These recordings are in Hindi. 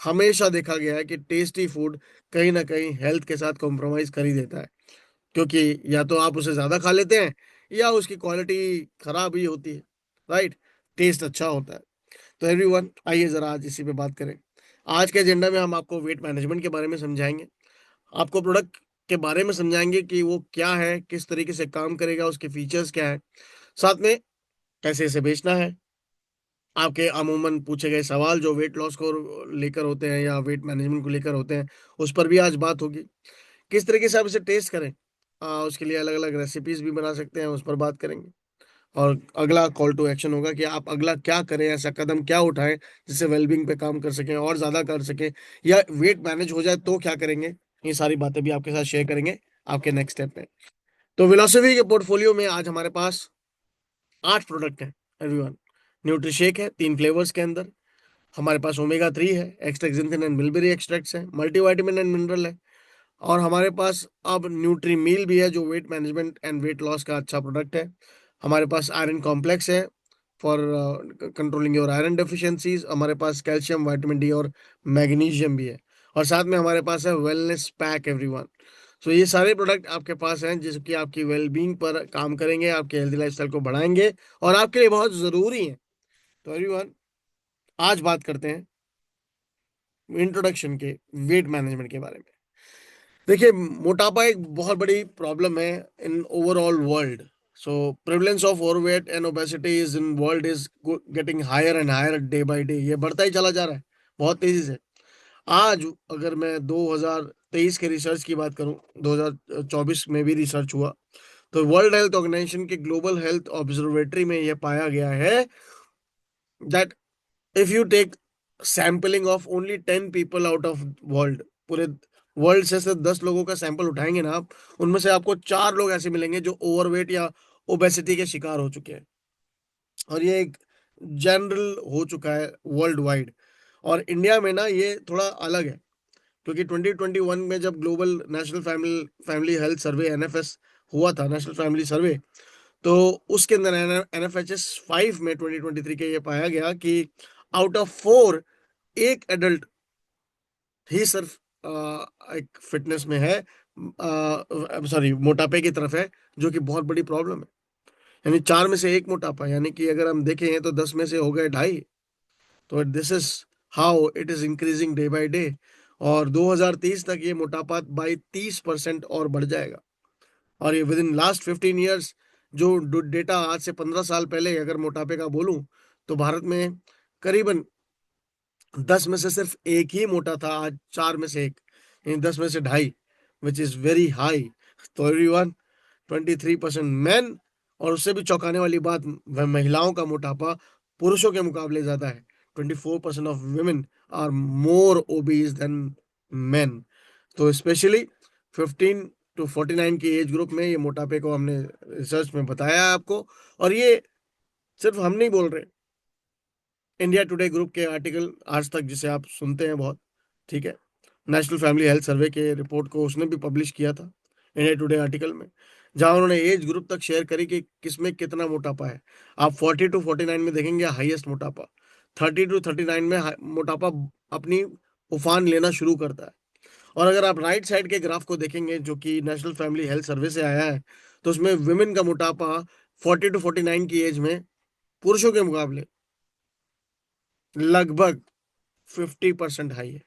हमेशा देखा गया है कि टेस्टी फूड कहीं ना कहीं हेल्थ के साथ कॉम्प्रोमाइज कर ही देता है, क्योंकि या तो आप उसे ज्यादा खा लेते हैं या उसकी क्वालिटी खराब ही होती है, राइट। टेस्ट अच्छा होता है। तो एवरीवन, आइए जरा आज इसी पे बात करें। आज के एजेंडा में हम आपको वेट मैनेजमेंट के बारे में समझाएंगे, आपको प्रोडक्ट के बारे में समझाएंगे कि वो क्या है, किस तरीके से काम करेगा, उसके फीचर्स क्या है, साथ में कैसे इसे बेचना है। आपके अमूमन पूछे गए सवाल जो वेट लॉस को लेकर होते हैं या वेट मैनेजमेंट को लेकर होते हैं, उस पर भी आज बात होगी। किस तरीके से आप इसे टेस्ट करें, उसके लिए अलग अलग रेसिपीज भी बना सकते हैं, उस पर बात करेंगे। और अगला कॉल टू एक्शन होगा कि आप अगला क्या करें, ऐसा कदम क्या उठाएं जिससे वेलबींग पे काम कर सकें और ज्यादा कर सकें, या वेट मैनेज हो जाए तो क्या करेंगे। ये सारी बातें भी आपके साथ शेयर करेंगे आपके नेक्स्ट स्टेप में। तो फिलोसफी के पोर्टफोलियो में आज हमारे पास 8 प्रोडक्ट है एवरीवन। न्यूट्रीशेक है 3 फ्लेवर्स के अंदर, हमारे पास ओमेगा 3 है, एक्स्ट्रा जिंक एंड मिलबेरी एक्सट्रैक्ट्स है, मल्टीविटामिन एंड मिनरल है, और हमारे पास अब न्यूट्री मील भी है जो weight management and weight loss का अच्छा प्रोडक्ट है। हमारे पास आयरन कॉम्प्लेक्स है for controlling your iron deficiencies. हमारे पास कैल्शियम, विटामिन डी और मैग्नीशियम भी है। और साथ में हमारे पास है वेलनेस पैक एवरीवन। सो ये सारे प्रोडक्ट आपके पास हैं जिसकी आपकी वेलबींग पर काम करेंगे, आपके हेल्दी लाइफस्टाइल को बढ़ाएंगे और आपके लिए बहुत जरूरी है। तो एवरीवन, आज बात करते हैं इंट्रोडक्शन के वेट मैनेजमेंट के बारे में। देखिए, मोटापा एक बहुत बड़ी प्रॉब्लम है in overall world. So prevalence of overweight and obesity is in world is getting higher and higher day by day. ये बढ़ता ही चला जा रहा है बहुत तेजी से। आज अगर मैं 2023 के रिसर्च की बात करूं, 2024 में भी रिसर्च हुआ, तो वर्ल्ड हेल्थ ऑर्गेनाइजेशन के ग्लोबल हेल्थ ऑब्जर्वेटरी में यह पाया गया है that if you take sampling of only 10 people out of world, पूरे वर्ल्ड से सिर्फ 10 लोगों का सैंपल उठाएंगे ना आप, उनमें से आपको 4 लोग ऐसे मिलेंगे जो ओवरवेट या ओबेसिटी के शिकार हो चुके हैं। और ये एक जनरल हो चुका है वर्ल्ड वाइड। और इंडिया में ना ये थोड़ा अलग है, क्योंकि 2021 में जब global national family family health survey NFS हुआ था, नेशनल फैमिली सर्वे, तो उसके अंदर NFHS 5 में 2023 के ये पाया गया कि आउट ऑफ 4 एक एडल्ट ही सिर्फ एक फिटनेस में है, सॉरी मोटापे की तरफ है, जो कि बहुत बड़ी प्रॉब्लम है। यानी 4 में से 1 मोटापा, यानी कि अगर हम देखें तो 10 में से हो गए 2.5। तो this is how it is increasing day by day. और 2030 तक ये मोटापा बाई 30% और बढ़ जाएगा। और ये विद इन लास्ट 15 ईयर्स, जो डेटा आज से 15 साल पहले अगर मोटापे का बोलूं, तो भारत में करीबन 10 में से सिर्फ एक ही मोटा था, आज 4 में से 1, यानी 10 में से 2.5, विच इज वेरी हाई। तो एवरीवन, 23% मैन, और उससे भी चौंकाने वाली बात, वह महिलाओं का मोटापा पुरुषों के मुकाबले ज्यादा है। 24% of women are more obese than man. तो स्पेशली 15 to 49 की एज ग्रुप में ये मोटापे को हमने रिसर्च में बताया है आपको। और ये सिर्फ हम नहीं बोल रहे, इंडिया टुडे ग्रुप के आर्टिकल आज तक जिसे आप सुनते हैं बहुत, ठीक है, नेशनल फैमिली हेल्थ सर्वे के रिपोर्ट को उसने भी पब्लिश किया था इंडिया टुडे आर्टिकल में, जहां उन्होंने एज ग्रुप तक शेयर करी कि किसमें कितना मोटापा है। आप 40 to 49 में देखेंगे हाईएस्ट मोटापा, 30 to 39 में मोटापा अपनी उफान लेना शुरू करता है। और अगर आप राइट साइड के ग्राफ को देखेंगे जो कि नेशनल फैमिली हेल्थ सर्वे से आया है, तो उसमें वुमेन का मोटापा 40 to 49 की एज में पुरुषों के मुकाबले लगभग 50% हाई है।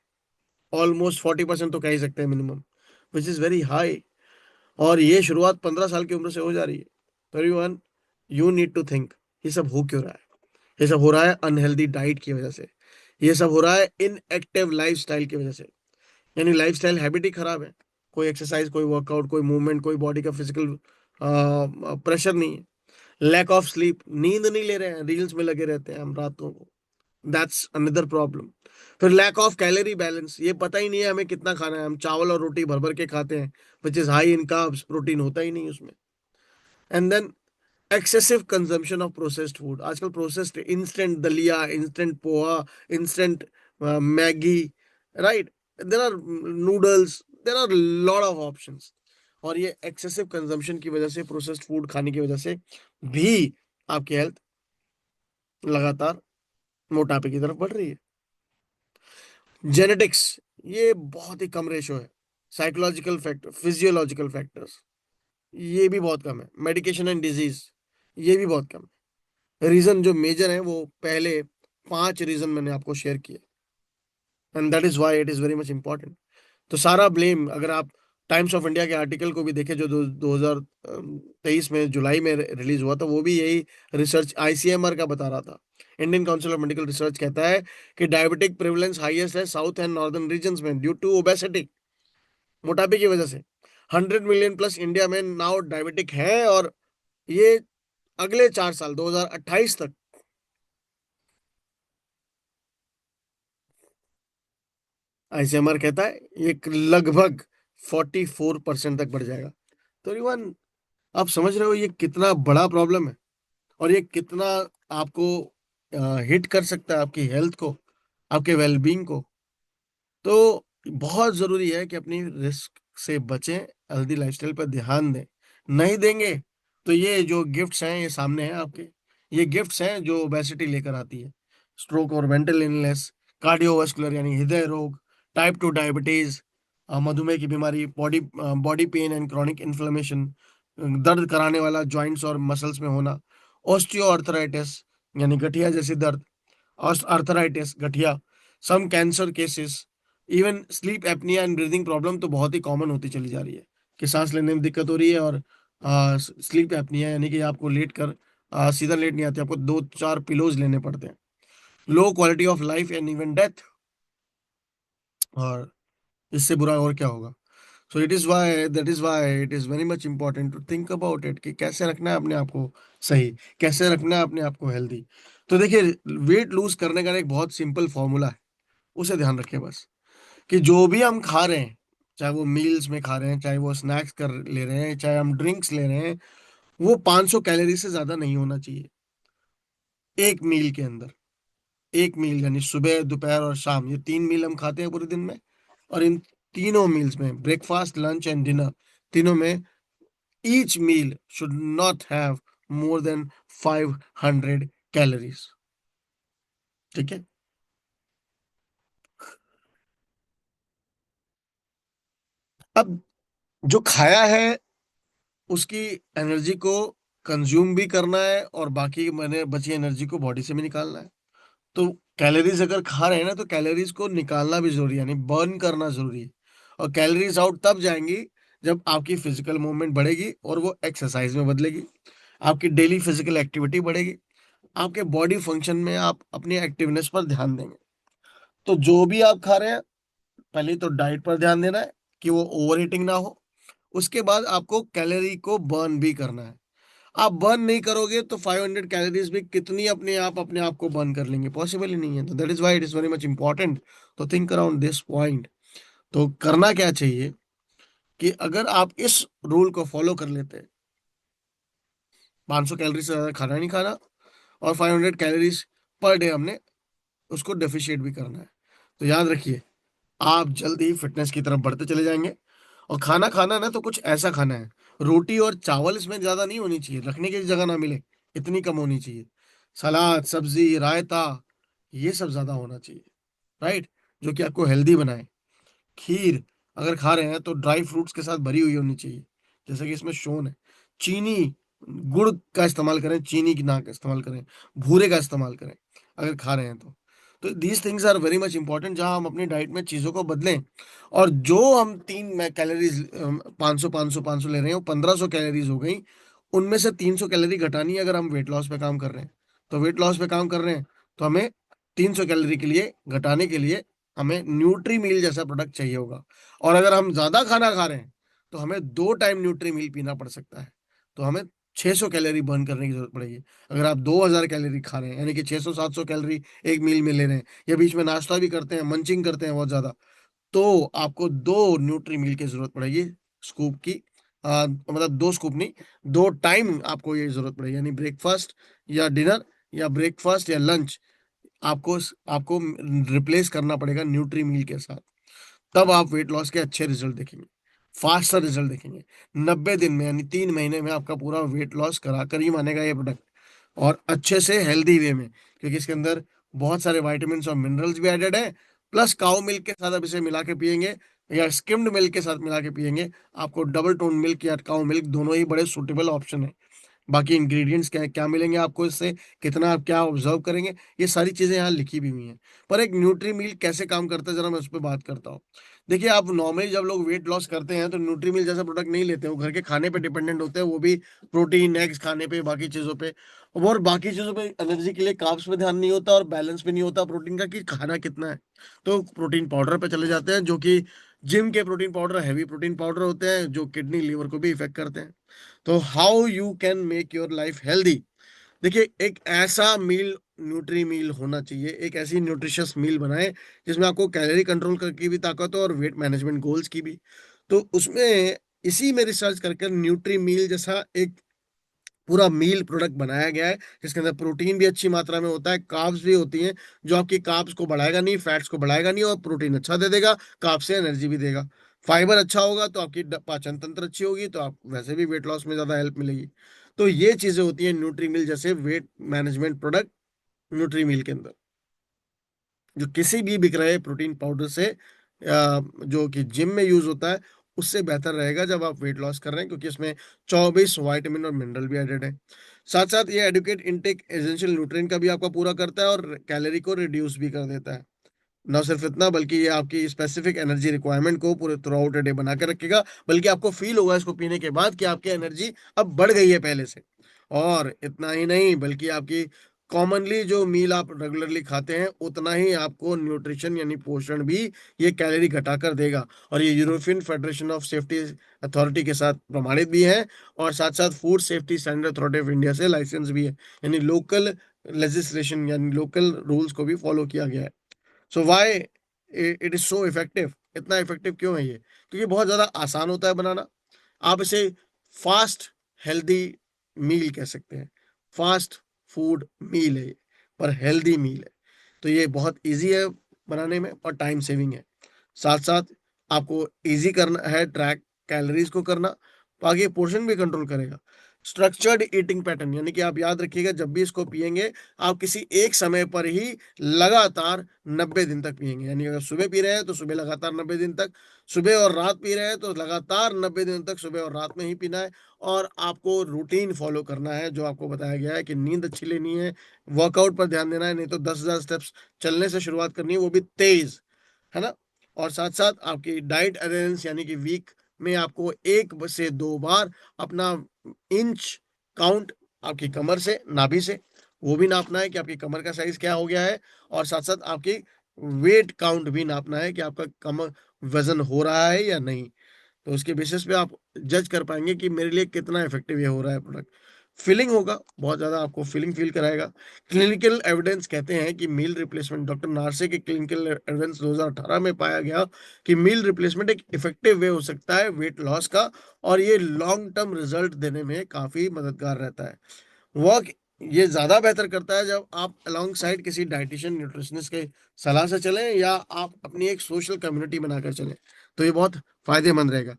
ऑलमोस्ट 40% तो कह ही सकते हैं minimum, which is very high. और ये शुरुआत 15 साल की उम्र से हो जा रही है। तो everyone, you need to think, ये सब हो क्यों रहा है। ये सब हो रहा है अनहेल्दी डाइट की वजह से। ये सब हो रहा है इनएक्टिव लाइफस्टाइल की वजह से। यानी लाइफस्टाइल हैबिट ही खराब है। कोई एक्सरसाइज, कोई वर्कआउट, कोई मूवमेंट, कोई बॉडी का फिजिकल प्रेशर नहीं है। लैक ऑफ स्लीप, नींद नहीं ले रहे हैं, रील्स में लगे रहते हैं हम रातों को, दैट्स अनदर प्रॉब्लम। फिर लैक ऑफ कैलोरी बैलेंस, ये पता ही नहीं है हमें कितना खाना है, हम चावल और रोटी भर भर के खाते हैं, which is high in carbs, protein होता ही नहीं उसमें। And then excessive consumption of processed food, आजकल processed, instant dalia, instant poha, instant Maggi, right, there are noodles, there are lot of options. और ये एक्सेसिव कंजम्पशन की वजह से, प्रोसेस्ड फूड खाने की वजह से भी आपकी हेल्थ लगातार मोटापे की तरफ बढ़ रही है। जेनेटिक्स, ये बहुत ही कम रेशो है। साइकोलॉजिकल फैक्टर, फिजियोलॉजिकल फैक्टर्स, ये भी बहुत कम है। मेडिकेशन एंड डिजीज, ये भी बहुत कम है। रीजन जो मेजर है वो पहले 5 रीजन मैंने आपको शेयर किए, and that is why it is very much important. तो सारा ब्लेम, अगर आप टाइम्स ऑफ इंडिया के आर्टिकल को भी देखें जो 2023 में जुलाई में रिलीज हुआ था, वो भी यही रिसर्च आईसीएमआर का बता रहा था। Indian council of medical research कहता है कि डायबिटिक प्रेवलेंस हाईएस्ट है साउथ एंड नॉर्दर्न रीजन्स में ड्यू टू ओबेसिटी, मोटापे की वजह से। 100 मिलियन प्लस इंडिया में नाउ डायबिटिक है, और ये अगले 4 साल 2028 तक आईसीएमआर कहता है ये लगभग 44% तक बढ़ जाएगा। तो इवन आप समझ रहे हो ये कितना बड़ा प्रॉब्लम है, और ये कितना आपको हिट कर सकता है आपकी हेल्थ को, आपके वेलबींग को। तो बहुत जरूरी है कि अपनी रिस्क से बचें, हेल्दी लाइफस्टाइल पर ध्यान दें। नहीं देंगे तो ये जो गिफ्ट्स हैं ये सामने हैं आपके, ये गिफ्ट्स हैं जो ओबेसिटी लेकर आती है। स्ट्रोक और मेंटल इलनेस, कार्डियोवास्कुलर यानी हृदय रोग, टाइप 2 डायबिटीज, मधुमेह की बीमारी, body pain and chronic inflammation, दर्द कराने वाला जॉइंट्स और मसल्स में होना, ऑस्टियो आर्थराइटिस यानी गठिया जैसी दर्द, आर्थराइटिस गठिया, some cancer cases, even sleep apnoea and breathing problem तो बहुत ही कॉमन होती चली जा रही है कि सांस लेने में दिक्कत हो रही है। और स्लीप एपनिया यानी कि आपको लेट कर सीधा लेट नहीं आते, आपको 2-4 पिलोज लेने पड़ते हैं। Low quality of life and even death, और इससे बुरा और क्या होगा। So it is why, that is why it is very much important to think about it कि कैसे रखना है अपने आप को सही, कैसे रखना है अपने आप को हेल्दी। तो देखिए, वेट लूज करने का एक बहुत सिंपल फॉर्मूला है, उसे ध्यान रखिए बस। कि जो भी हम खा रहे हैं, चाहे वो मील्स में खा रहे हैं, चाहे वो स्नैक्स कर ले रहे हैं, चाहे हम ड्रिंक्स ले रहे हैं, वो 500 कैलोरी से ज्यादा नहीं होना चाहिए एक मील के अंदर। एक मील यानी सुबह, दोपहर और शाम, ये 3 मील हम खाते हैं पूरे दिन में। और इन तीनों मील्स में, ब्रेकफास्ट, लंच एंड डिनर, तीनों में, each meal should not have more than 500 calories. ठीक है। अब जो खाया है उसकी एनर्जी को कंज्यूम भी करना है, और बाकी मैंने बची एनर्जी को बॉडी से भी निकालना है। तो कैलोरीज अगर खा रहे हैं ना, तो कैलोरीज को निकालना भी जरूरी है, यानी बर्न करना जरूरी है। और कैलोरीज आउट तब जाएंगी जब आपकी फिजिकल मूवमेंट बढ़ेगी और वो एक्सरसाइज में बदलेगी, आपकी डेली फिजिकल एक्टिविटी बढ़ेगी, आपके बॉडी फंक्शन में आप अपनी एक्टिवनेस पर ध्यान देंगे। तो जो भी आप खा रहे हैं, पहले तो डाइट पर ध्यान देना है कि वो ओवर ईटिंग ना हो। उसके बाद आपको कैलोरी को बर्न भी करना है। आप बर्न नहीं करोगे तो 500 कैलोरीज भी कितनी अपने आप को बर्न कर लेंगे, पॉसिबल ही नहीं है। तो that is why it is very much important तो थिंक अराउंड दिस पॉइंट। तो करना क्या चाहिए कि अगर आप इस रूल को फॉलो कर लेते हैं, 500 कैलोरी से ज्यादा खाना नहीं खाना, और 500 कैलोरीज पर डे हमने उसको डेफिशिएट भी करना है, तो याद रखिए आप जल्दी ही फिटनेस की तरफ बढ़ते चले जाएंगे। और खाना खाना ना तो कुछ ऐसा खाना है, रोटी और चावल इसमें ज्यादा नहीं होनी चाहिए, रखने की जगह ना मिले इतनी कम होनी चाहिए। सलाद, सब्जी, रायता, ये सब ज्यादा होना चाहिए, राइट, जो कि आपको हेल्दी बनाए। खीर अगर खा रहे हैं तो ड्राई फ्रूट्स के साथ भरी हुई होनी चाहिए, जैसे कि इसमें शोन है। चीनी, गुड़ का इस्तेमाल करें, चीनी की ना का इस्तेमाल करें, भूरे का इस्तेमाल करें अगर खा रहे हैं तो these things are very much important, जहां हम अपनी डाइट में चीजों को बदलें। और जो हम 3 कैलोरीज 500 ले रहे हैं, वो 1500 कैलोरीज हो गई। उनमें से 300 कैलोरी घटानी है अगर हम वेट लॉस पे काम कर रहे हैं। तो वेट लॉस पे काम कर रहे हैं तो हमें 300 कैलोरी के लिए घटाने के लिए हमें न्यूट्री मील जैसा प्रोडक्ट चाहिए होगा। और अगर हम ज्यादा खाना खा रहे हैं तो हमें 2 टाइम न्यूट्री मील पीना पड़ सकता है। तो हमें 600 कैलोरी बर्न करने की जरूरत पड़ेगी। अगर आप 2000 कैलोरी खा रहे हैं, यानी कि 600-700 कैलोरी एक मील में ले रहे हैं, या बीच में नाश्ता भी करते हैं, मंचिंग करते हैं बहुत ज्यादा, तो आपको 2 न्यूट्री मील की जरूरत पड़ेगी, स्कूप की। मतलब 2 स्कूप नहीं, 2 टाइम आपको ये जरूरत पड़ेगी, यानी ब्रेकफास्ट या डिनर या ब्रेकफास्ट या लंच, आपको आपको रिप्लेस करना पड़ेगा न्यूट्री मील के साथ। तब आप वेट लॉस के अच्छे रिजल्ट देखेंगे, फास्टर रिजल्ट देखेंगे। 90 दिन में यानी 3 महीने में आपका पूरा वेट लॉस करा कर ही मानेगा ये प्रोडक्ट, और अच्छे से हेल्दी वे में, क्योंकि इसके अंदर बहुत सारे वाइटामिन और मिनरल्स भी एडेड है, प्लस काउ मिल्क के साथ आप इसे मिला के पियेंगे या स्किम्ड मिल्क के साथ मिला के पियेंगे, आपको डबल टोन मिल्क या काउ मिल्क दोनों ही बड़े सुटेबल ऑप्शन है। बाकी इंग्रेडिएंट्स क्या क्या मिलेंगे आपको इससे, कितना आप क्या ऑब्जर्व करेंगे, ये सारी चीजें यहाँ लिखी भी हुई हैं। पर एक न्यूट्री मिल कैसे काम करता है जरा मैं उस पर बात करता हूँ। देखिए, आप नॉर्मली जब लोग वेट लॉस करते हैं तो न्यूट्री मिल जैसा प्रोडक्ट नहीं लेते, वो घर के खाने पे डिपेंडेंट होते हैं, वो भी प्रोटीन एग्स खाने पे, बाकी चीजों पे। और बाकी चीजों पे एनर्जी के लिए कार्ब्स पे ध्यान नहीं होता और बैलेंस भी नहीं होता प्रोटीन का कि खाना कितना है। तो प्रोटीन पाउडर पे चले जाते हैं, जो कि जिम के protein powder, heavy protein powder होते हैं, जो किडनी लीवर को भी इफेक्ट करते हैं। तो how you can make your life healthy. देखिए, एक ऐसा मील, न्यूट्री मील होना चाहिए, एक ऐसी न्यूट्रिशियस मील बनाए जिसमें आपको कैलोरी कंट्रोल करके भी ताकत हो और वेट मैनेजमेंट गोल्स की भी। तो उसमें इसी में रिसर्च करके न्यूट्री मील जैसा एक पूरा मील प्रोडक्ट बनाया गया है, जिसके अंदर प्रोटीन भी अच्छी मात्रा में होता है, कार्ब्स भी होती हैं, जो आपकी कार्ब्स को बढ़ाएगा नहीं, फैट्स को बढ़ाएगा नहीं, और प्रोटीन अच्छा दे देगा, कार्ब्स से एनर्जी भी देगा। फाइबर अच्छा होगा तो आपकी पाचन तंत्र अच्छी होगी, तो आप वैसे भी वेट लॉस में ज्यादा हेल्प मिलेगी। तो ये चीजें होती हैं न्यूट्री मिल जैसे वेट मैनेजमेंट प्रोडक्ट न्यूट्री मिल के अंदर, जो किसी भी बिक रहे प्रोटीन पाउडर से जो कि जिम में यूज होता है उससे बेहतर रहेगा जब आप वेट लॉस कर रहे हैं, क्योंकि इसमें 24 विटामिन और मिनरल भी एडेड है। साथ साथ ये एडुकेट इनटेक एसेंशियल न्यूट्रिएंट का भी आपका पूरा करता है और कैलोरी को रिड्यूस भी कर देता है। ना सिर्फ इतना, बल्कि ये आपकी स्पेसिफिक एनर्जी रिक्वायरमेंट को पूरे थ्रू आउट डे बना के रखेगा, बल्कि आपको फील होगा इसको पीने के बाद कि आपकी एनर्जी अब बढ़ गई है पहले से। और इतना ही नहीं, बल्कि आपकी कॉमनली जो मील आप रेगुलरली खाते हैं उतना ही आपको न्यूट्रिशन यानी पोषण भी ये कैलोरी घटा कर देगा। और ये European federation of safety authority के साथ प्रमाणित भी है, और साथ साथ food safety standard authority of India से लाइसेंस भी है, यानी लोकल लेजिस्लेशन यानी लोकल रूल्स को भी फॉलो किया गया है। So why it is so effective, इतना इफेक्टिव क्यों है ये? क्योंकि बहुत ज्यादा आसान होता है बनाना। आप इसे फास्ट हेल्दी मील कह सकते हैं, फास्ट फूड मील है ये, पर हेल्दी मील है। तो ये बहुत इजी है बनाने में और टाइम सेविंग है। साथ साथ आपको इजी करना है ट्रैक कैलोरीज को करना, तो आगे पोर्शन भी कंट्रोल करेगा। स्ट्रक्चर्ड ईटिंग पैटर्न, यानी कि आप याद रखिएगा जब भी इसको पिएंगे, आप किसी एक समय पर ही लगातार 90 दिन तक पिएंगे। यानी अगर सुबह पी रहे हैं तो सुबह लगातार 90 दिन तक, सुबह और रात पी रहे हैं तो लगातार 90 दिन तक सुबह और रात में ही पीना है। और आपको रूटीन फॉलो करना है, जो आपको बताया गया है कि नींद अच्छी लेनी है, वर्कआउट पर ध्यान देना है, नहीं तो 10,000 स्टेप्स चलने से शुरुआत करनी है, वो भी तेज, है ना। और साथ साथ आपकी डाइट अडेरेंस, यानी कि वीक में आपको 1 से 2 बार अपना इंच काउंट, आपकी कमर से नाभि से वो भी नापना है कि आपकी कमर का साइज क्या हो गया है। और साथ साथ आपकी वेट काउंट भी नापना है कि आपका कमर वजन हो रहा है या नहीं। तो उसके बेसिस पे आप जज कर पाएंगे कि मेरे लिए कितना इफेक्टिव ये हो रहा है प्रोडक्ट। फीलिंग होगा, बहुत ज्यादा आपको फीलिंग फील कराएगा। क्लिनिकल एविडेंस कहते हैं कि मील रिप्लेसमेंट, डॉक्टर नार्से के क्लिनिकल एविडेंस 2018 में पाया गया कि मील रिप्लेसमेंट एक इफेक्टिव वे हो सकता है वेट लॉस का, और ये लॉन्ग टर्म रिजल्ट देने में काफी मददगार रहता है। वर्क ये ज्यादा बेहतर करता है जब आप अलोंग साइड किसी डाइटिशियन न्यूट्रिशनिस्ट के सलाह से चलें, या आप अपनी एक सोशल कम्युनिटी बनाकर चलें, तो ये बहुत फायदेमंद रहेगा।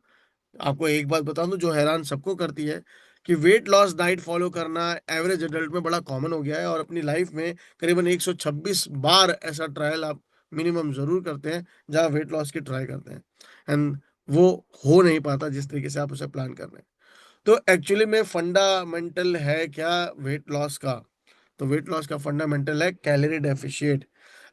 आपको एक बात बता दूं जो हैरान सबको करती है, कि वेट लॉस डाइट फॉलो करना एवरेज एडल्ट में बड़ा कॉमन हो गया है, और अपनी लाइफ में करीबन 126 बार ऐसा ट्रायल आप मिनिमम जरूर करते हैं जहाँ वेट लॉस की ट्राई करते हैं, एंड वो हो नहीं पाता जिस तरीके से आप उसे प्लान कर रहे हैं। तो एक्चुअली में फंडामेंटल है क्या वेट लॉस का? तो वेट लॉस का फंडामेंटल है कैलोरी डेफिशिएट।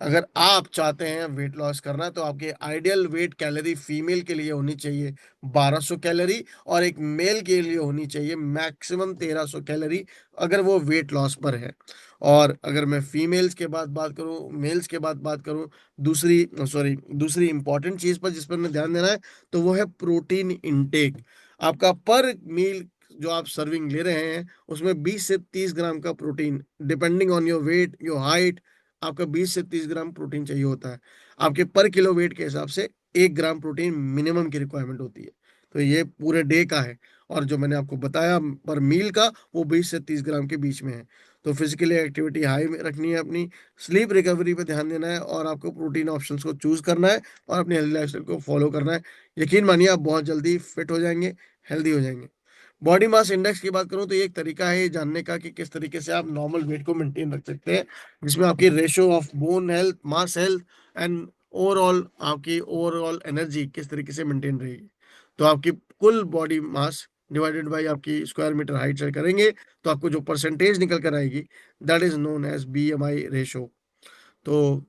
अगर आप चाहते हैं वेट लॉस करना, तो आपकी आइडियल वेट कैलोरी फीमेल के लिए होनी चाहिए 1200 कैलोरी, और एक मेल के लिए होनी चाहिए मैक्सिमम 1300 कैलोरी, अगर वो वेट लॉस पर है। और अगर मैं फीमेल्स के बाद बात करूं, मेल्स के बाद बात करूं, दूसरी इंपॉर्टेंट चीज पर जिस पर मैं ध्यान देना है, तो वो है प्रोटीन इनटेक। आपका पर मील जो आप सर्विंग ले रहे हैं उसमें 20 से 30 ग्राम का protein, depending on your weight your height, आपका 20 से 30 ग्राम प्रोटीन चाहिए होता है। आपके पर किलो वेट के हिसाब से 1 ग्राम प्रोटीन मिनिमम की रिक्वायरमेंट होती है। तो ये पूरे डे का है, और जो मैंने आपको बताया पर मील का, वो 20 से 30 ग्राम के बीच में है। तो फिजिकली एक्टिविटी हाई में रखनी है अपनी, स्लीप रिकवरी पे ध्यान देना है, और आपको प्रोटीन ऑप्शंस को चूज करना है, और अपनी हेल्दी लाइफस्टाइल को फॉलो करना है। यकीन मानिए आप बहुत जल्दी फिट हो जाएंगे, हेल्दी हो जाएंगे। बॉडी मास इंडेक्स की बात करूं तो ये एक तरीका है ये जानने का कि किस तरीके से आप नॉर्मल वेट को मेंटेन रख सकते हैं, जिसमें आपकी ratio of bone health, mass health, and overall आपकी ओवरऑल एनर्जी किस तरीके से मेंटेन रहेगी। तो आपकी कुल बॉडी मास डिवाइडेड बाय आपकी स्क्वायर मीटर हाइट से करेंगे तो आपको जो परसेंटेज निकल कर आएगी, that is known as BMI ratio. तो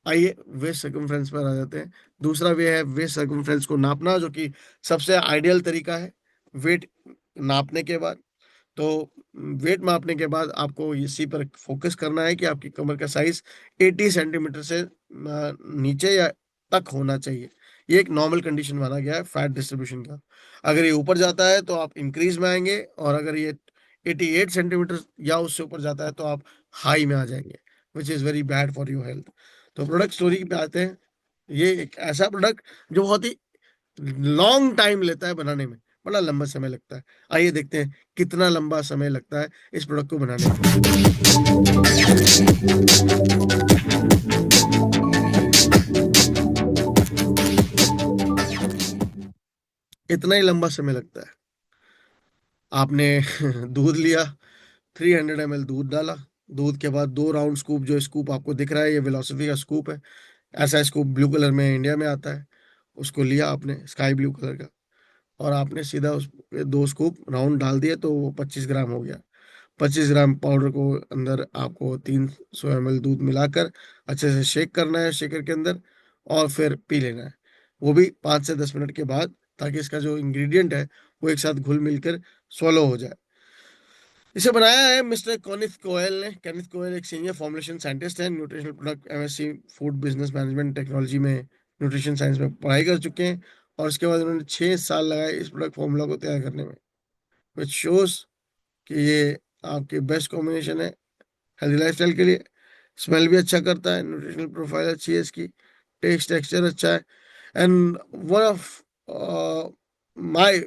आइए वेस्ट सर्कमफ्रेंस पर आ जाते हैं। दूसरा वे है वेस्ट सर्कमफ्रेंस को नापना, जो कि सबसे आइडियल तरीका है वेट नापने के बाद। तो वेट मापने के बाद आपको इसी पर फोकस करना है कि आपकी कमर का साइज 80 सेंटीमीटर से नीचे या तक होना चाहिए। ये एक नॉर्मल कंडीशन माना गया है फैट डिस्ट्रीब्यूशन का। अगर ये ऊपर जाता है तो आप इंक्रीज में आएंगे, और अगर ये 88 सेंटीमीटर या उससे ऊपर जाता है तो आप हाई में आ जाएंगे, which is very bad for your health. तो प्रोडक्ट स्टोरी पे आते हैं। ये एक ऐसा प्रोडक्ट जो बहुत ही लॉन्ग टाइम लेता है बनाने में, बड़ा लंबा समय लगता है। आइए देखते हैं कितना लंबा समय लगता है इस प्रोडक्ट को बनाने में। इतना ही लंबा समय लगता है। आपने दूध लिया, 300 ml दूध डाला। दूध के बाद 2 राउंड स्कूप, जो स्कूप आपको दिख रहा है ये वेलोसिटी का स्कूप है। ऐसा स्कूप ब्लू कलर में इंडिया में आता है। उसको लिया आपने, स्काई ब्लू कलर का, और आपने सीधा उस 2 स्कूप राउंड डाल दिए तो वो 25 ग्राम हो गया। 25 ग्राम पाउडर को अंदर आपको 300 ml दूध मिलाकर अच्छे से शेक करना है शेकर के अंदर, और फिर पी लेना है। वो भी 5 से 10 मिनट के बाद, ताकि इसका जो इंग्रेडिएंट है वो एक साथ घुल मिलकर swallow हो जाए। इसे बनाया है मिस्टर कॉनिथ कोयल ने। केनिथ कोयल एक सीनियर फॉर्मुलेशन साइंटिस्ट है, nutritional product MSc food business management technology में न्यूट्रिशन साइंस में पढ़ाई कर चुके हैं। और उसके बाद उन्होंने 6 साल लगाए इस प्रोडक्ट फॉर्मूला को तैयार करने में, विच शोज कि ये आपके बेस्ट कॉम्बिनेशन है हेल्दी लाइफस्टाइल के लिए। स्मेल भी अच्छा करता है, न्यूट्रिशनल प्रोफाइल अच्छी है इसकी, टेस्ट टेक्सचर अच्छा है। एंड वन ऑफ माय,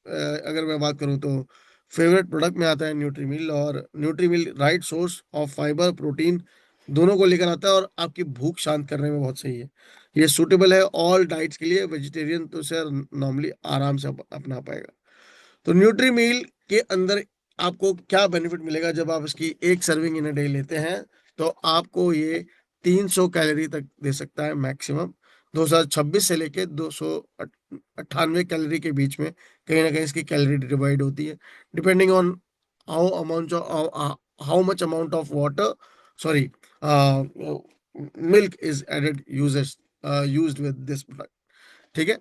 अगर मैं बात करूँ तो फेवरेट प्रोडक्ट में आता है न्यूट्रीमिल। और Nutrimeal right source of fibre protein दोनों को लेकर आता है, और आपकी भूख शांत करने में बहुत सही है। ये सूटेबल है ऑल डाइट्स के लिए। वेजिटेरियन तो इसे नॉर्मली आराम से अपना पाएगा। तो न्यूट्री मील के अंदर आपको क्या बेनिफिट मिलेगा जब आप इसकी एक सर्विंग इन अ डे लेते हैं। तो आपको ये 300 कैलोरी तक दे सकता है मैक्सिमम। 2026 से लेके 298 कैलोरी के बीच में कहीं ना कहीं इसकी कैलोरी डिवाइड होती है, depending on how amount how much amount of water, sorry, milk is added uses used with this product. ठीक है।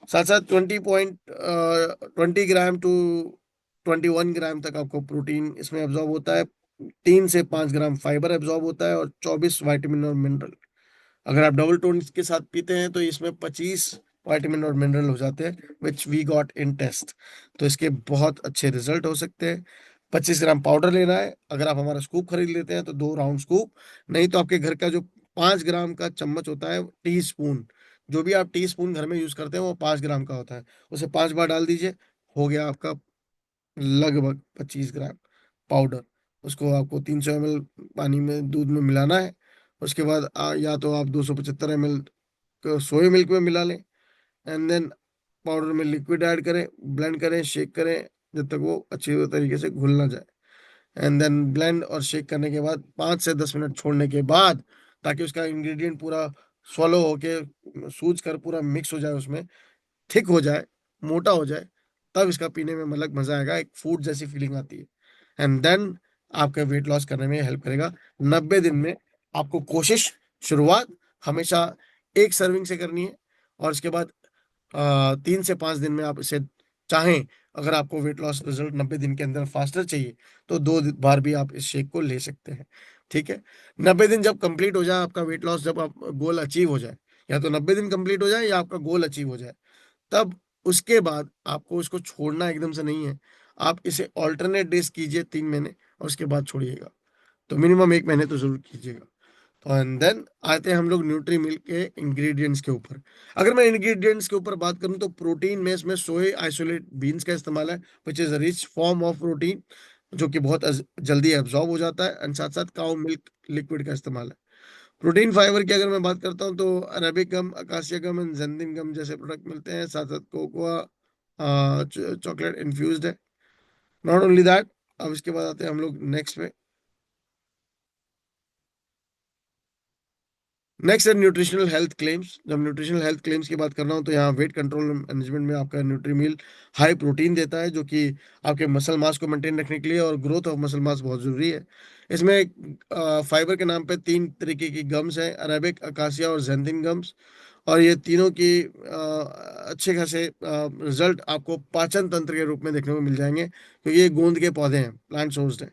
साथ साथ 20 ग्राम टू 21 ग्राम तक आपको प्रोटीन इसमें एब्जॉर्ब होता है। 3 से 5 ग्राम फाइबर एब्जॉर्ब होता है, और 24 विटामिन और मिनरल। अगर आप डबल टोन के साथ पीते हैं तो इसमें 25 विटामिन और मिनरल हो जाते हैं, which we got in taste. तो इसके बहुत अच्छे रिजल्ट हो सकते हैं। 25 ग्राम पाउडर लेना है। अगर आप हमारा स्कूप खरीद लेते हैं तो 2 राउंड स्कूप, नहीं तो आपके घर का जो 5 ग्राम का चम्मच होता है, टी स्पून, जो भी आप टी स्पून घर में यूज करते हैं वो 5 ग्राम का होता है, उसे 5 बार डाल दीजिए। हो गया आपका लगभग 25 ग्राम पाउडर। उसको आपको 300 ml पानी में दूध में मिलाना है। उसके बाद या तो आप 275 ml सोया मिल्क में मिला लें, एंड देन पाउडर में लिक्विड ऐड करें, ब्लेंड करें, शेक करें जब तक वो अच्छी तरीके से घुल ना जाए। एंड देन ब्लेंड और शेक करने के बाद 5 से 10 मिनट छोड़ने के बाद, ताकि उसका इंग्रेडिएंट पूरा swallow होके सूज कर पूरा मिक्स हो जाए उसमें, थिक हो जाए, मोटा हो जाए, तब इसका पीने में मतलब मजा आएगा, एक फूड जैसी फीलिंग आती है। एंड देन आपका वेट लॉस करने में हेल्प करेगा 90 दिन में। आपको कोशिश, शुरुआत हमेशा एक सर्विंग से करनी है, और उसके बाद 3 से 5 दिन में आप इसे चाहें, अगर आपको वेट लॉस रिजल्ट 90 दिन के अंदर फास्टर चाहिए तो 2 बार भी आप इस शेक को ले सकते हैं। ठीक है। 90 दिन जब कंप्लीट हो जाए आपका वेट लॉस, जब आप गोल अचीव हो जाए, या तो 90 दिन कंप्लीट हो जाए या आपका गोल अचीव हो जाए, तब उसके बाद आपको इसको छोड़ना एकदम से नहीं है। आप इसे ऑल्टरनेट डेज कीजिए 3 महीने, और उसके बाद छोड़िएगा। तो मिनिमम 1 महीने तो जरूर कीजिएगा। तो एंड देन आते हैं हम लोग न्यूट्री मिल्क के इंग्रेडिएंट्स के ऊपर। अगर मैं इंग्रेडिएंट्स के ऊपर बात करूं तो प्रोटीन में इसमें सोए आइसोलेट बीन्स का इस्तेमाल है, which is a rich form of protein, जो कि बहुत जल्दी एब्जॉर्ब हो जाता है। एंड साथ साथ काउ मिल्क लिक्विड का इस्तेमाल है। प्रोटीन फाइबर की अगर मैं बात करता हूँ तो Arabic gum, acacia gum and xanthan gum जैसे प्रोडक्ट मिलते हैं। साथ साथ कोकोआ चॉकलेट इन्फ्यूज्ड है। नॉट ओनली दैट, अब इसके बाद आते हैं हम लोग नेक्स्ट पे। नेक्स्ट है न्यूट्रिशनल हेल्थ क्लेम्स। जब न्यूट्रिशनल हेल्थ क्लेम्स की बात कर रहा हूँ तो यहाँ वेट कंट्रोल मैनेजमेंट में आपका न्यूट्री मील हाई प्रोटीन देता है, जो कि आपके मसल मास को मेंटेन रखने के लिए और ग्रोथ ऑफ मसल मास बहुत जरूरी है। इसमें फाइबर के नाम पे तीन तरीके की गम्स हैं, अरेबिक, अकासिया और जैंथिन गम्स। और ये तीनों की अच्छे खासे रिजल्ट आपको पाचन तंत्र के रूप में देखने को मिल जाएंगे, क्योंकि ये गोंद के पौधे हैं, प्लांट सोर्स्ड हैं।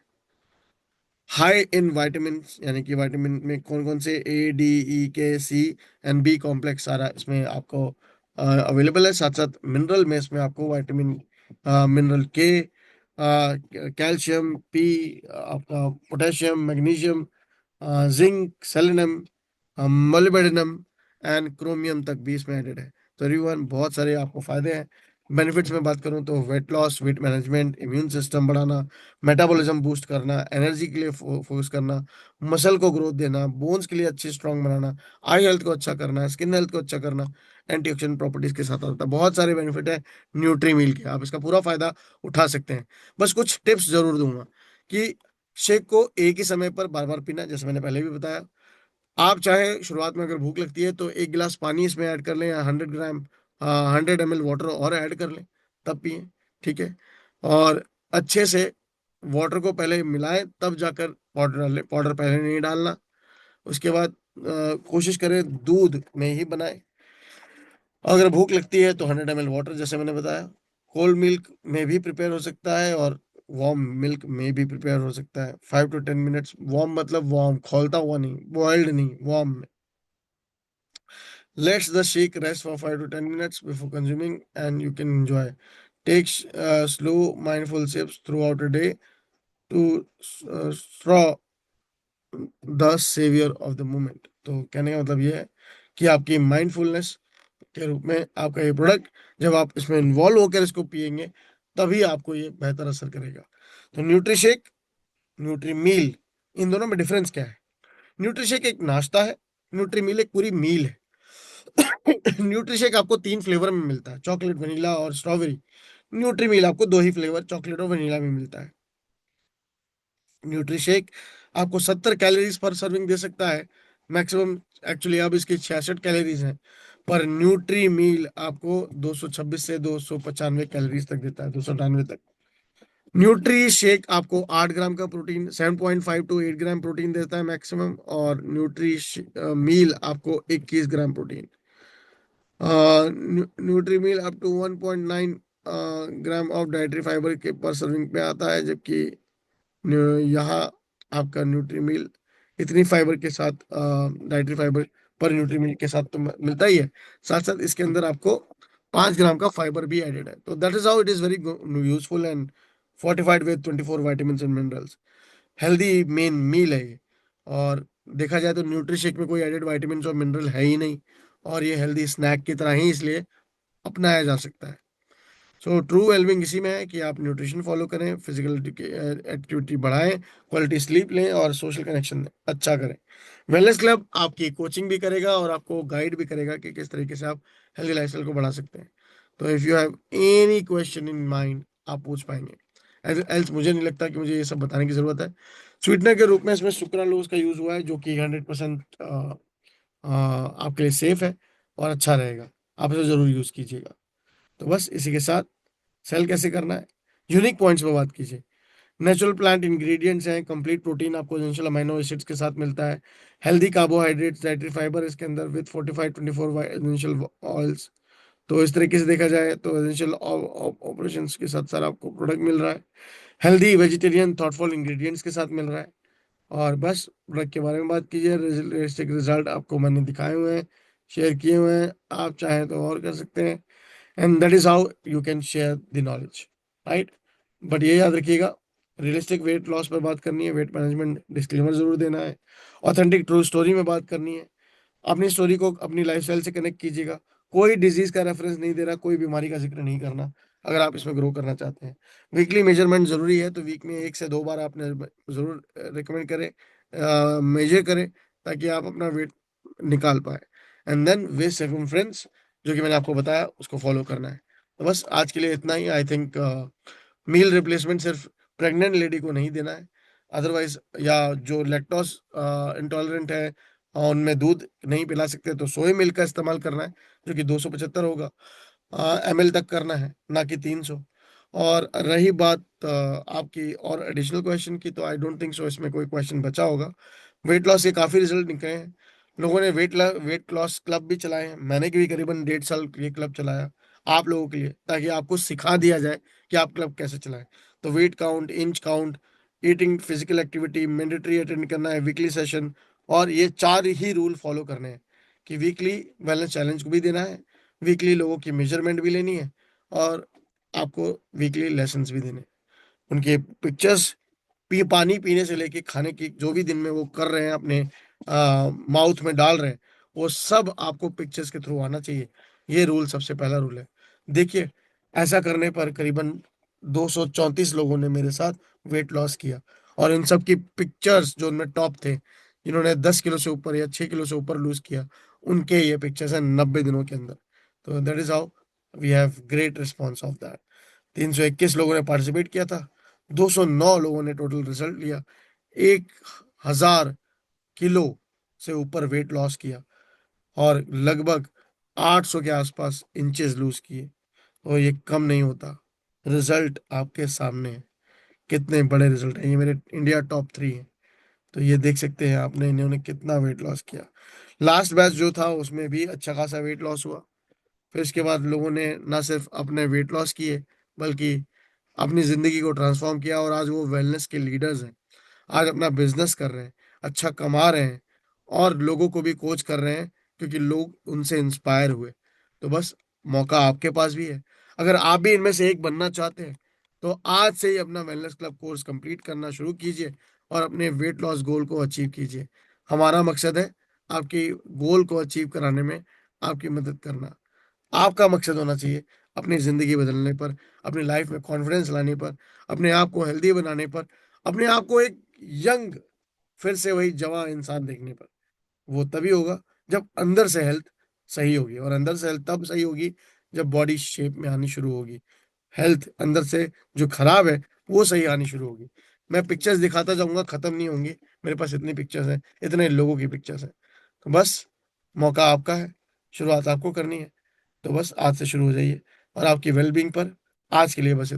हाई इन विटामिन, यानी कि विटामिन में कौन कौन से, ए डी ई के सी एंड बी कॉम्प्लेक्स, सारा इसमें आपको अवेलेबल है। साथ साथ मिनरल में इसमें आपको विटामिन मिनरल के, कैल्शियम, पी, आपका potassium, magnesium, zinc, selenium, molybdenum and chromium तक भी इसमें एडेड है। तो एवरीवन, बहुत सारे आपको फायदे हैं। बेनिफिट्स में बात करूं तो weight loss, weight management, immune system बढ़ाना, मेटाबॉलिज्म बूस्ट करना, एनर्जी के लिए फोकस करना, मसल को ग्रोथ देना, बोन्स के लिए अच्छी स्ट्रांग बनाना, आई हेल्थ को अच्छा करना, स्किन हेल्थ को अच्छा करना, एंटीऑक्सीडेंट प्रॉपर्टीज के साथ आता है। बहुत सारे बेनिफिट है न्यूट्री मील के, आप इसका पूरा फायदा उठा सकते हैं। बस कुछ टिप्स जरूर दूंगा कि शेक को एक ही समय पर बार बार पीना, जैसे मैंने पहले भी बताया। आप चाहे शुरुआत में अगर भूख लगती है तो 1 गिलास पानी इसमें ऐड कर लें, या 100 ग्राम 100 ml वाटर और ऐड कर लें, तब पिए। ठीक है। और अच्छे से वाटर को पहले मिलाएं, तब जाकर पाउडर डालें, पाउडर पहले नहीं डालना। उसके बाद कोशिश करें दूध में ही बनाएं। अगर भूख लगती है तो 100 ml वाटर, जैसे मैंने बताया। कोल्ड मिल्क में भी प्रिपेयर हो सकता है, और वार्म मिल्क में भी प्रिपेयर हो सकता है। 5 to 10 मिनट्स, वार्म मतलब वार्म खोलता हुआ नहीं, बॉइल्ड नहीं, वार्म में। Let's the shake rest for 5 to 10 minutes before consuming and you can enjoy. Take slow mindful sips throughout a day to straw the saviour of the moment. तो कहने का मतलब ये है कि आपकी माइंडफुलनेस के रूप में आपका ये प्रोडक्ट, जब आप इसमें इन्वॉल्व होकर इसको पिएंगे, तभी आपको ये बेहतर असर करेगा। तो न्यूट्री शेक, न्यूट्री मील, इन दोनों में डिफरेंस क्या है? न्यूट्री शेक एक नाश्ता है, न्यूट्री मील एक पूरी मील है। न्यूट्री शेक आपको 3 फ्लेवर में मिलता है, चॉकलेट, वनीला और स्ट्रॉबेरी। न्यूट्री मील आपको 2 ही फ्लेवर, चॉकलेट और वनीला में मिलता है। न्यूट्री शेक आपको 70 कैलोरीज पर सर्विंग दे सकता है, मैक्सिमम। एक्चुअली अब इसकी 66 कैलोरीज हैं, पर न्यूट्री मील आपको 226 से 295 कैलोरीज तक देता है, 298 तक। न्यूट्री शेक आपको 8 ग्राम का प्रोटीन, 7.5 to 8 ग्राम प्रोटीन देता है मैक्सिमम, और न्यूट्री मील आपको 21 gram protein. Nutri meal up to 1.9 gram of dietary fibre के पर सर्विंग पे आता है, जबकि यहाँ आपका न्यूट्री मिल इतनी फाइबर के साथ, डाइटरी फाइबर पर न्यूट्री मिल के साथ तो मिलता ही है, साथ साथ इसके अंदर आपको 5 ग्राम का फाइबर भी एडेड है। तो that is how it is very useful and fortified with 24 vitamin and minerals. Healthy main meal है ये। और देखा जाए तो न्यूट्री शेक में कोई एडेड विटामिन और मिनरल है ही नहीं, और ये हेल्दी स्नैक की तरह ही इसलिए अपनाया जा सकता है। सो ट्रू वेलबिंग इसी में है कि आप न्यूट्रिशन फॉलो करें, फिजिकल एक्टिविटी बढ़ाएं, क्वालिटी स्लीप लें और सोशल कनेक्शन अच्छा करें। वेलनेस क्लब आपकी कोचिंग भी करेगा और आपको गाइड भी करेगा कि किस तरीके से आप हेल्दी लाइफस्टाइल को बढ़ा सकते हैं। तो if you have any question in mind, आप पूछ पाएंगे। एल्स मुझे नहीं लगता कि मुझे ये सब बताने की जरूरत है। स्वीटनर के रूप में इसमें सुक्रालोज का यूज हुआ है, जो कि 100% आपके लिए सेफ है और अच्छा रहेगा। आप इसे जरूर यूज कीजिएगा। तो बस इसी के साथ, सेल कैसे करना है, यूनिक पॉइंट्स पे बात कीजिए। नेचुरल प्लांट इंग्रेडिएंट्स हैं, कंप्लीट प्रोटीन आपको एसेंशियल अमीनो एसिड्स के साथ मिलता है, हेल्दी कार्बोहाइड्रेट्स, डाइटरी फाइबर इसके अंदर विद 45-24 एसेंशियल ऑयल्स। तो इस तरीके से देखा जाए तो एसेंशियल ऑपरेशंस के साथ सारा आपको प्रोडक्ट मिल रहा है, हेल्दी वेजिटेरियन थॉटफुल इंग्रेडिएंट्स के साथ मिल रहा है। और बस प्रोडक्ट के बारे में बात कीजिए, रियलिस्टिक रिजल्ट आपको मैंने दिखाए हुए हैं, शेयर किए हुए हैं, आप चाहें तो और कर सकते हैं। And that is how you can share the knowledge, right. But ये याद रखिएगा, रियलिस्टिक वेट लॉस पर बात करनी है, वेट मैनेजमेंट डिस्क्लेमर जरूर देना है, ऑथेंटिक ट्रू स्टोरी में बात करनी है। अपनी स्टोरी को अपनी लाइफस्टाइल से कनेक्ट कीजिएगा। कोई डिजीज का रेफरेंस नहीं दे रहा, कोई बीमारी का जिक्र नहीं करना, अगर आप इसमें ग्रो करना चाहते हैं। वीकली मेजरमेंट जरूरी है, तो वीक में 1 से 2 बार आपने जरूर रिकमेंड करें, मेजर करें, ताकि आप अपना वेट निकाल पाए। एंड देन वेस्ट सर्कमफ्रेंस, जो कि मैंने आपको बताया, उसको फॉलो करना है। तो बस आज के लिए इतना ही। आई थिंक मील रिप्लेसमेंट सिर्फ प्रेग्नेंट लेडी को नहीं देना है, अदरवाइज, या जो लैक्टोज इंटॉलरेंट है, और उनमें दूध नहीं पिला सकते तो सोया मिल्क का इस्तेमाल करना है, जो कि 275 होगा ml तक करना है, ना कि 300। और रही बात आपकी और एडिशनल क्वेश्चन की, तो आई डोंट थिंक सो इसमें कोई क्वेश्चन बचा होगा। वेट लॉस के काफ़ी रिजल्ट निकले हैं। लोगों ने वेट लॉस क्लब भी चलाए हैं, मैंने भी करीबन 1.5 साल ये क्लब चलाया आप लोगों के लिए, ताकि आपको सिखा दिया जाए कि आप क्लब कैसे चलाएं। तो weight count, inch count, eating, physical activity mandatory attend करना है, वीकली सेशन, और ये 4 ही रूल फॉलो करने हैं कि वीकली वेलनेस चैलेंज को भी देना है, वीकली लोगों की मेजरमेंट भी लेनी है, और आपको वीकली लेसन्स भी देने हैं। उनके पिक्चर्स, पानी पीने से लेके खाने की जो भी दिन में वो कर रहे हैं अपने माउथ में डाल रहे हैं, वो सब आपको पिक्चर्स के थ्रू आना चाहिए। ये रूल सबसे पहला रूल है। देखिए, ऐसा करने पर करीबन 234 लोगों ने मेरे साथ वेट लॉस किया, और इन सब की पिक्चर्स जो उनमें टॉप थे, जिन्होंने 10 किलो से ऊपर या 6 किलो से ऊपर लूज किया, उनके ये पिक्चर्स हैं 90 दिनों के अंदर। तो that is how we have great response of that. 321 लोगों ने पार्टिसिपेट किया था, 209 लोगों ने टोटल रिजल्ट लिया, 1000 किलो से ऊपर वेट लॉस किया, और लगभग 800 के आसपास इंचेस लूज किए। और ये कम नहीं होता, रिजल्ट आपके सामने है। कितने बड़े रिजल्ट हैं, ये मेरे इंडिया टॉप 3 है। तो ये देख सकते हैं आपने इन्होंने कितना वेट लॉस किया। लास्ट बैच जो था उसमें भी अच्छा खासा वेट लॉस हुआ। फिर इसके बाद लोगों ने ना सिर्फ अपने वेट लॉस किए, बल्कि अपनी जिंदगी को ट्रांसफॉर्म किया, और आज वो वेलनेस के लीडर्स हैं। आज अपना बिजनेस कर रहे हैं, अच्छा कमा रहे हैं, और लोगों को भी कोच कर रहे हैं, क्योंकि लोग उनसे इंस्पायर हुए। तो बस, मौका आपके पास भी है। अगर आप भी इनमें से एक बनना चाहते हैं, तो आज से ही अपना वेलनेस क्लब कोर्स कंप्लीट करना शुरू कीजिए, और अपने वेट लॉस गोल को अचीव कीजिए। हमारा मकसद है आपकी गोल को अचीव कराने में आपकी मदद करना। आपका मकसद होना चाहिए अपनी जिंदगी बदलने पर, अपनी लाइफ में कॉन्फिडेंस लाने पर, अपने आप को हेल्दी बनाने पर, अपने आप को एक यंग, फिर से वही जवान इंसान देखने पर। वो तभी होगा जब अंदर से हेल्थ सही होगी, और अंदर से हेल्थ तब सही होगी जब बॉडी शेप में आनी शुरू होगी। हेल्थ अंदर से जो खराब है, वो सही आनी शुरू होगी। मैं पिक्चर्स दिखाता जाऊंगा, खत्म नहीं होंगी। मेरे पास इतनी पिक्चर्स हैं, इतने लोगों की पिक्चर्स हैं। तो बस, मौका आपका है, शुरुआत आपको करनी है। तो बस आज से शुरू हो जाइए, और आपकी वेलबींग पर आज के लिए बस